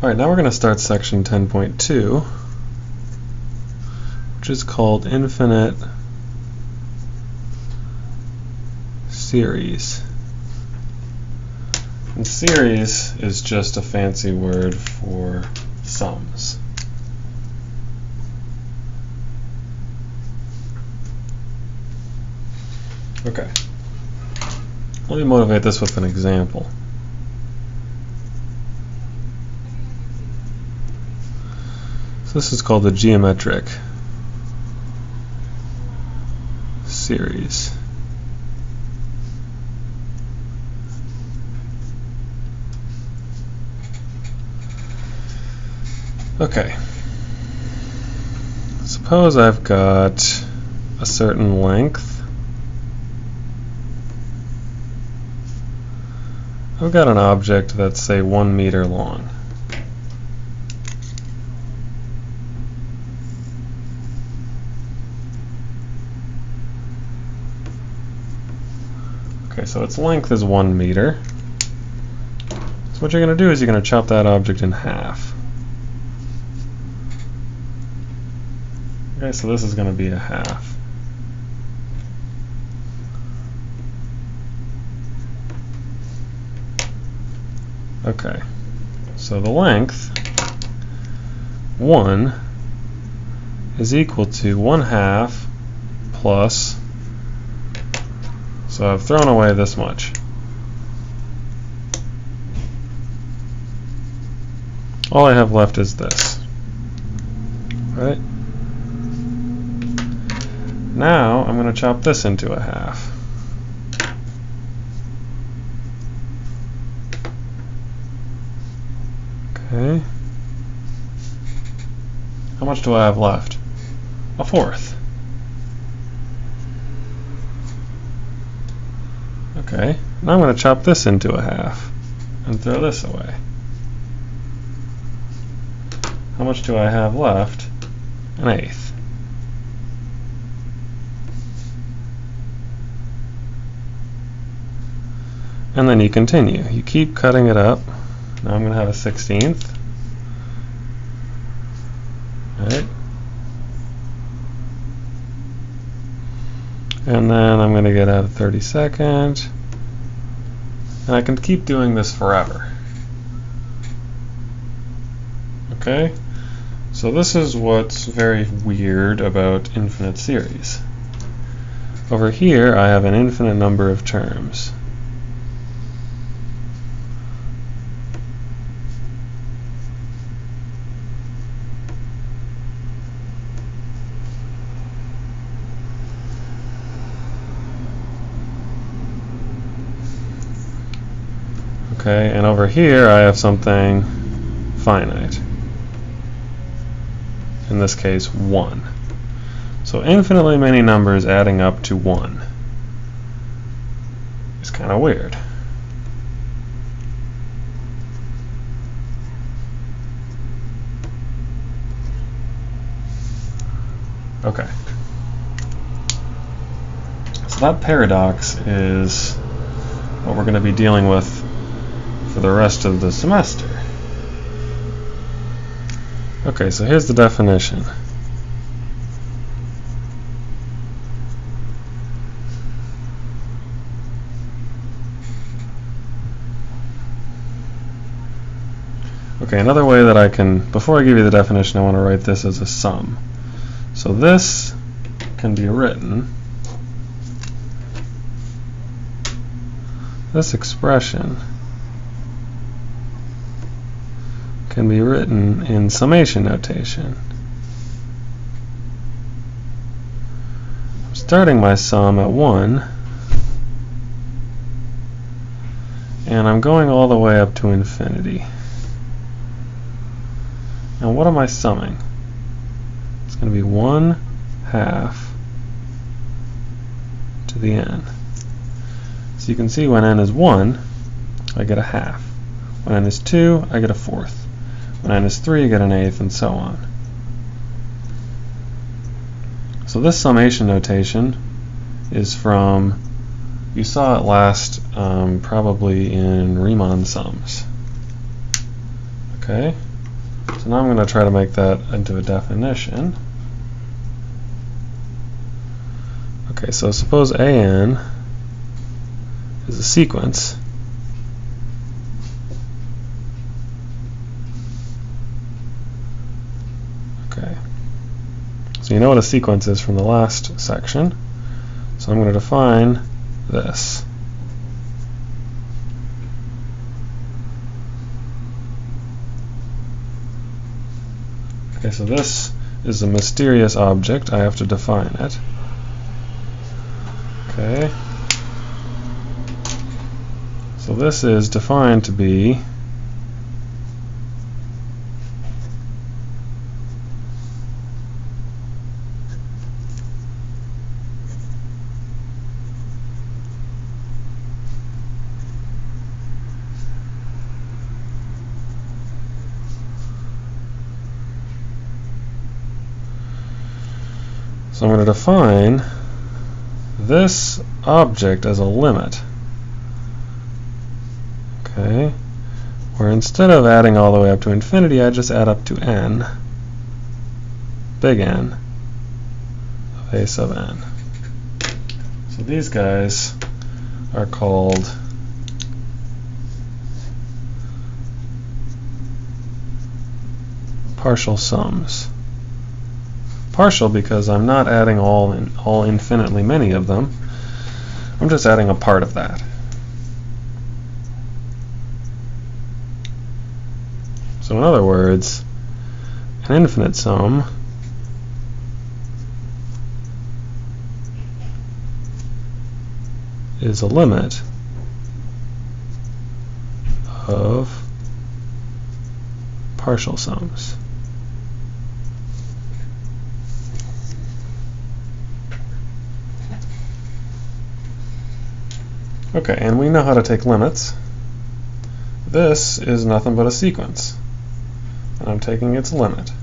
Alright, now we're going to start section 10.2, which is called infinite series. And series is just a fancy word for sums. Okay. Let me motivate this with an example. So this is called the geometric series. Okay. Suppose I've got a certain length. I've got an object that's, say, 1 meter long. Okay, so its length is 1 meter. So what you're going to do is you're going to chop that object in half. Okay, so this is going to be a half. Okay, so the length, 1, is equal to 1/2 plus, so I've thrown away this much. All I have left is this, right? Now I'm going to chop this into a half. Okay. How much do I have left? 1/4. Okay. Now I'm going to chop this into a half and throw this away. How much do I have left? 1/8. And then you continue. You keep cutting it up. Now I'm going to have a 1/16. Right? And then I'm going to get out a 32nd. And I can keep doing this forever. Okay? So this is what's very weird about infinite series. Over here I have an infinite number of terms. Okay, and over here I have something finite. In this case, 1. So infinitely many numbers adding up to 1 is kind of weird. Okay. So that paradox is what we're going to be dealing with for the rest of the semester. Okay, so here's the definition. Okay, another way that I can, before I give you the definition, I want to write this as a sum. So this can be written, this expression can be written in summation notation. I'm starting my sum at 1, and I'm going all the way up to infinity. Now what am I summing? It's going to be 1/2 to the n. So you can see when n is 1, I get a half. When n is 2, I get a 1/4. When n is 3, I get an 1/8, and so on. So this summation notation is from, you saw it last probably in Riemann sums. Okay? So now I'm going to try to make that into a definition. Okay, so suppose AN is a sequence. Okay. So you know what a sequence is from the last section. So I'm going to define this. Okay, so this is a mysterious object. I have to define it. Okay. So this is defined to be So I'm going to define this object as a limit. Okay, where instead of adding all the way up to infinity, I just add up to n, big N, of a sub n. So these guys are called partial sums. Partial because I'm not adding all infinitely many of them. I'm just adding a part of that. So in other words, an infinite sum is a limit of partial sums. Okay, and we know how to take limits. This is nothing but a sequence, and I'm taking its limit.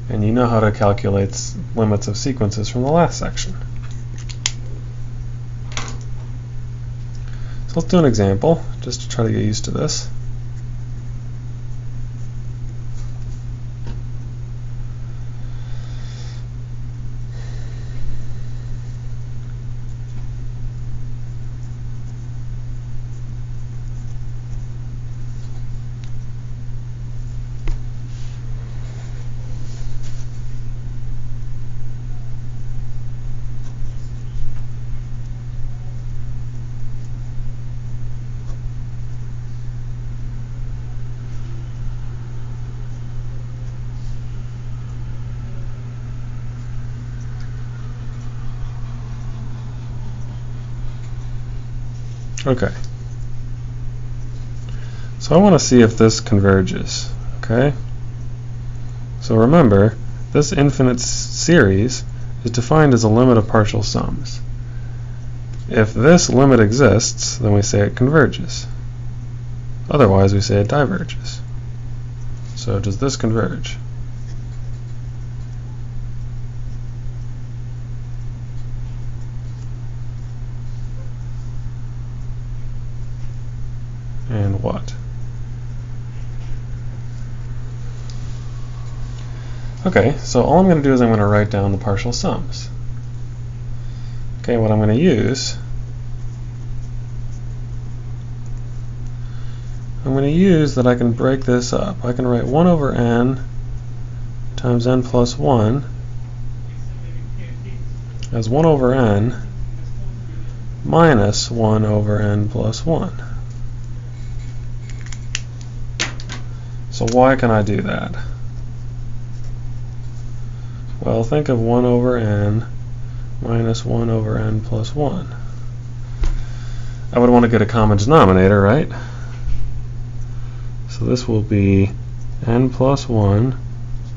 And you know how to calculate limits of sequences from the last section. So let's do an example, just to try to get used to this. Okay. So I want to see if this converges. Okay. So remember, this infinite series is defined as a limit of partial sums. If this limit exists, then we say it converges. Otherwise, we say it diverges. So does this converge? And what? Okay, so all I'm going to do is I'm going to write down the partial sums. Okay, what I'm going to use, that I can break this up. I can write 1 over n times n plus 1 as 1 over n minus 1 over n plus 1. So why can I do that? Well, think of 1 over n minus 1 over n plus 1. I would want to get a common denominator, right? So this will be n plus 1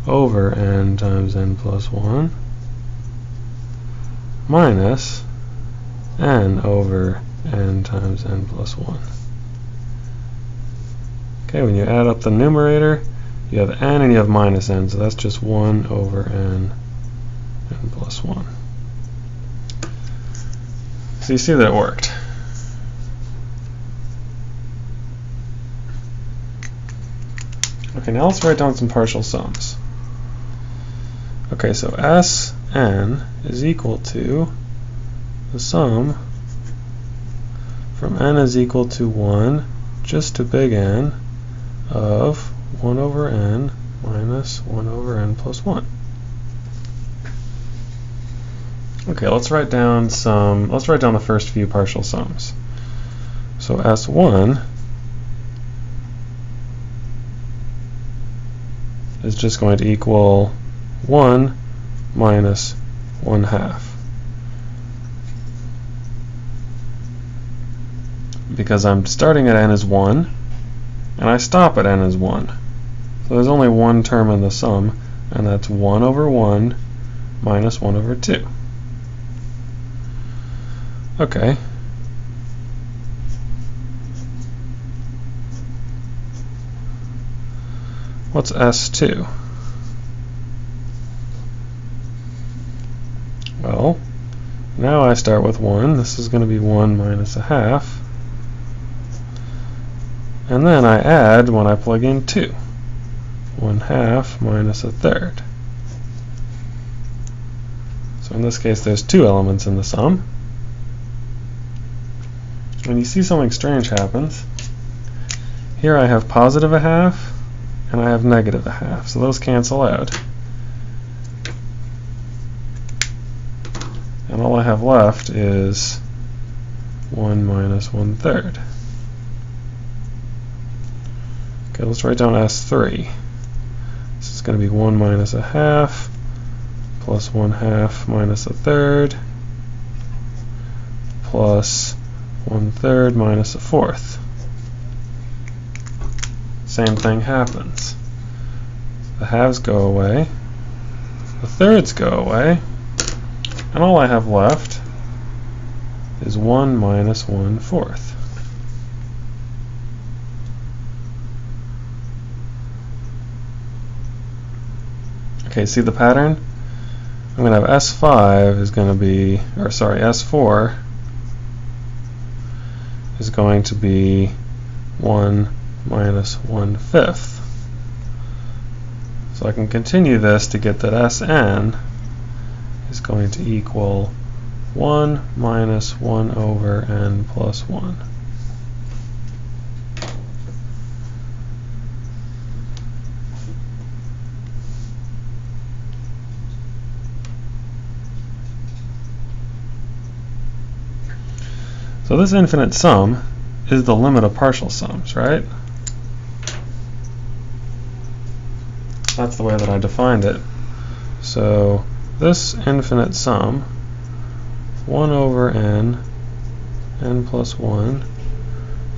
over n times n plus 1 minus n over n times n plus 1. Okay, when you add up the numerator, you have n and you have minus n, so that's just 1 over n plus 1. So you see that it worked. Okay, now let's write down some partial sums. Okay, so Sn is equal to the sum from n is equal to 1 just to big N of 1 over n minus 1 over n plus 1. Okay, let's write down the first few partial sums. So S1 is just going to equal 1 minus 1/2. Because I'm starting at n is 1, and I stop at n is 1. So there's only one term in the sum, and that's 1 over 1 minus 1 over 2. Okay. What's S2? Well, now I start with 1. This is going to be 1 minus 1/2. And then I add when I plug in 2. 1/2 minus 1/3. So in this case, there's 2 elements in the sum. When you see something strange happens, here I have positive 1/2 and I have negative 1/2, so those cancel out. And all I have left is 1 minus 1/3. Okay, let's write down S3. This is going to be 1 minus 1/2 plus 1/2 minus 1/3 plus 1/3 minus 1/4. Same thing happens. The halves go away, the thirds go away, and all I have left is 1 minus 1/4. Okay, see the pattern? I'm going to have S5 is going to be, or sorry, S4 is going to be 1 minus 1/5. So I can continue this to get that Sn is going to equal 1 minus 1 over n plus 1. So this infinite sum is the limit of partial sums, right? That's the way that I defined it. So this infinite sum, 1 over n plus 1,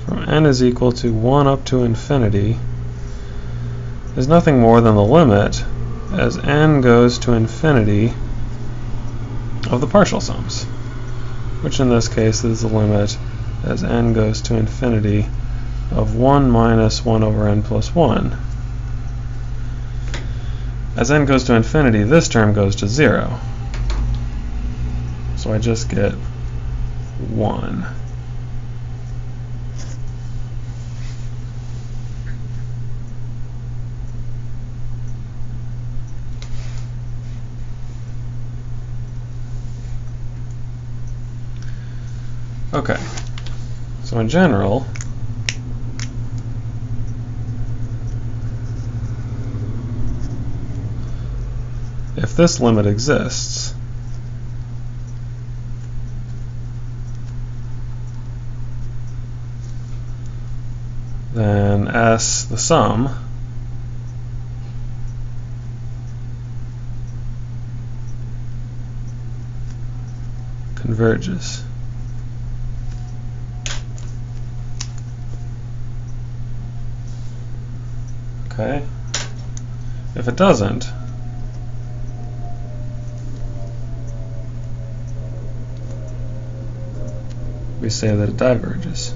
from n is equal to 1 up to infinity, is nothing more than the limit as n goes to infinity of the partial sums, which in this case is the limit as n goes to infinity of 1 minus 1 over n plus 1. As n goes to infinity, this term goes to 0. So I just get 1. Okay, so in general, if this limit exists, then S, the sum, converges. Okay? If it doesn't, we say that it diverges.